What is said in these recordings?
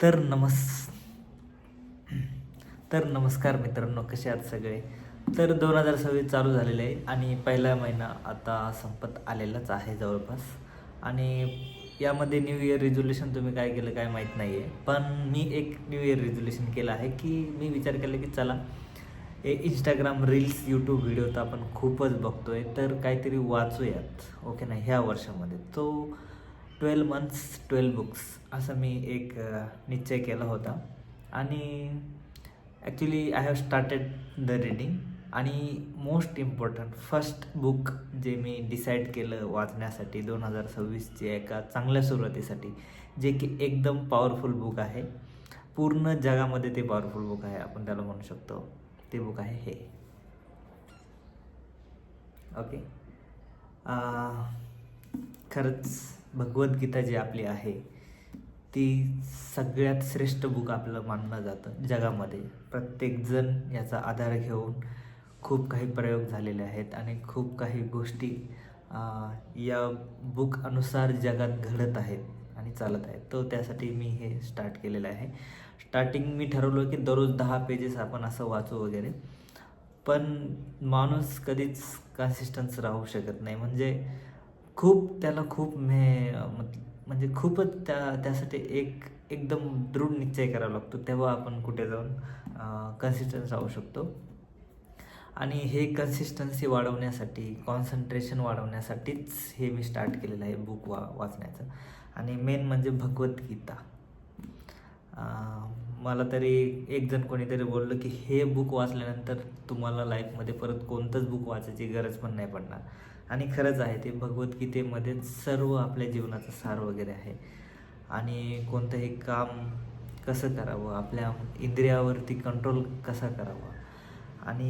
तर नमस्कार मित्रांनो, कसे आहात सगळे. तर 2026 चालू झालेले आहे आणि पहिला महिना आता संपत आलेलाच आहे जवळपास. आणि यामध्ये न्यू इयर रिझोल्यूशन तुम्ही काय केलं काय माहीत नाही आहे, पण मी एक न्यू इयर रिझोल्यूशन केलं आहे की मी विचार केला की चला हे इंस्टाग्राम रील्स यूट्यूब व्हिडिओ तर आपण खूपच बघतो आहे, तर काहीतरी वाचूयात ओके ना ह्या वर्षामध्ये. तो 12 मंथ्स 12 बुक्स असा मी एक निश्चय केला होता. आणि actually I have started the reading. आणि मोस्ट इम्पॉर्टंट फर्स्ट बुक जे मी डिसाईड केलं वाचण्यासाठी 2026ची एका चांगल्या सुरुवातीसाठी, जे की एकदम पॉवरफुल बुक आहे. पूर्ण जगामध्ये ते पॉवरफुल बुक आहे, आपण त्याला म्हणू शकतो. ते बुक आहे हे ओके. खरंच भगवद्गीता जी आपली आहे ती सगळ्यात श्रेष्ठ बुक आपलं मानलं जातं जगामध्ये. प्रत्येकजण याचा आधार घेऊन खूप काही प्रयोग झालेले आहेत आणि खूप काही गोष्टी या बुक अनुसार जगात घडत आहेत आणि चालत आहेत. तो त्यासाठी मी हे स्टार्ट केलेलं आहे. स्टार्टिंग मी ठरवलं की दररोज 10 पेजेस आपण असं वाचू वगैरे, पण माणूस कधीच कन्सिस्टन्स राहू शकत नाही. म्हणजे त्याला खूप म्हणजे खूपच त्यासाठी एकदम दृढ निश्चय करावा लागतो, तेव्हा आपण कुठे जाऊन कन्सिस्टन्स राहू शकतो. आणि हे कन्सिस्टन्सी वाढवण्यासाठी, कॉन्सन्ट्रेशन वाढवण्यासाठीच हे मी स्टार्ट केलेलं आहे बुक वाचण्याचं. आणि मेन म्हणजे भगवद्गीता. मला तरी एक जण कोणीतरी बोललं की हे बुक वाचल्यानंतर तुम्हाला लाईफमध्ये परत कोणतंच बुक वाचायची गरज पण नाही पडणार. आणि खरंच आहे, ते भगवद्गीतेमध्ये सर्व आपल्या जीवनाचं सार वगैरे आहे. आणि कोणतंही काम कसं करावं, आपल्या इंद्रियावरती कंट्रोल कसा करावा, आणि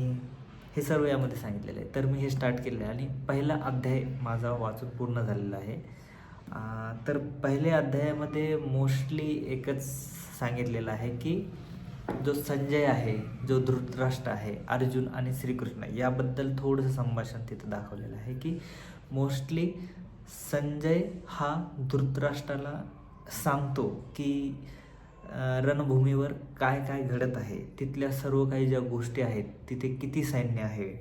हे सर्व यामध्ये सांगितलेलं आहे. तर मी हे स्टार्ट केलं आहे आणि पहिला अध्याय माझा वाचून पूर्ण झालेला आहे. तर पहिल्या अध्यायामध्ये मोस्टली एकच सांगितलेलं आहे की जो संजय आहे, जो धृतराष्ट्र आहे, अर्जुन आणि श्रीकृष्ण याबद्दल थोडंसं संभाषण तिथं दाखवलेलं आहे की मोस्टली संजय हा धृतराष्ट्राला सांगतो की रणभूमीवर काय काय घडत आहे, तिथल्या सर्व काही ज्या गोष्टी आहेत, तिथे किती सैन्य आहे,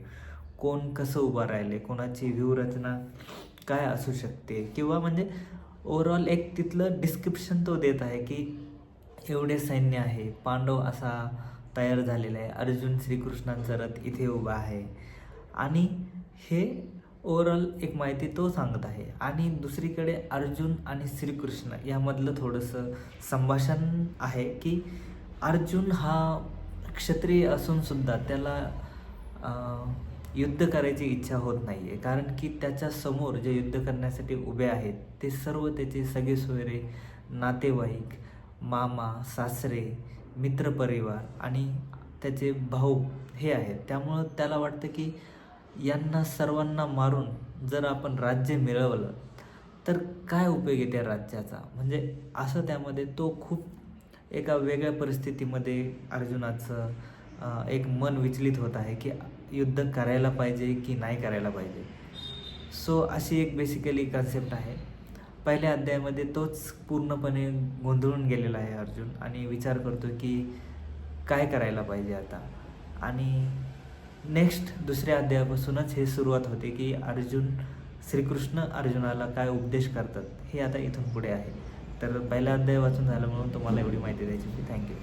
कोण कसं उभं राहिले, कोणाची व्यूहरचना काय असू शकते, किंवा म्हणजे ओव्हरऑल एक तिथलं डिस्क्रिप्शन तो देत आहे की एवढे सैन्य आहे, पांडव असा तयार झालेला आहे, अर्जुन श्रीकृष्णांचा रथ इथे उभा आहे. आणि हे ओव्हरऑल एक माहिती तो सांगत आहे. आणि दुसरीकडे अर्जुन आणि श्रीकृष्ण यामधलं थोडंसं संभाषण आहे की अर्जुन हा क्षत्रिय असूनसुद्धा त्याला युद्ध करायची इच्छा होत नाही आहे, कारण की त्याच्यासमोर जे युद्ध करण्यासाठी उभे आहेत ते सर्व त्याचे सगळे सोयरे, नातेवाईक, मामा, सासरे, मित्रपरिवार आणि त्याचे भाऊ हे आहेत. त्यामुळं त्याला वाटतं की यांना सर्वांना मारून जर आपण राज्य मिळवलं तर काय उपयोग आहे त्या राज्याचा. म्हणजे असं त्यामध्ये तो खूप एका वेगळ्या परिस्थितीमध्ये अर्जुनाचं एक मन विचलित होत आहे की युद्ध करायला पाहिजे की नाही करायला पाहिजे. सो अशी एक बेसिकली कन्सेप्ट आहे. पहिल्या अध्यायामध्ये तोच पूर्णपणे गोंधळून गेलेला आहे अर्जुन, आणि विचार करतो की काय करायला पाहिजे आता. आणि नेक्स्ट दुसऱ्या अध्यायापासूनच हे सुरुवात होते की श्रीकृष्ण अर्जुनाला काय उपदेश करतात हे आता इथून पुढे आहे. तर पहिला अध्याय वाचून झालं म्हणून तुम्हाला एवढी माहिती द्यायची होती. थँक्यू.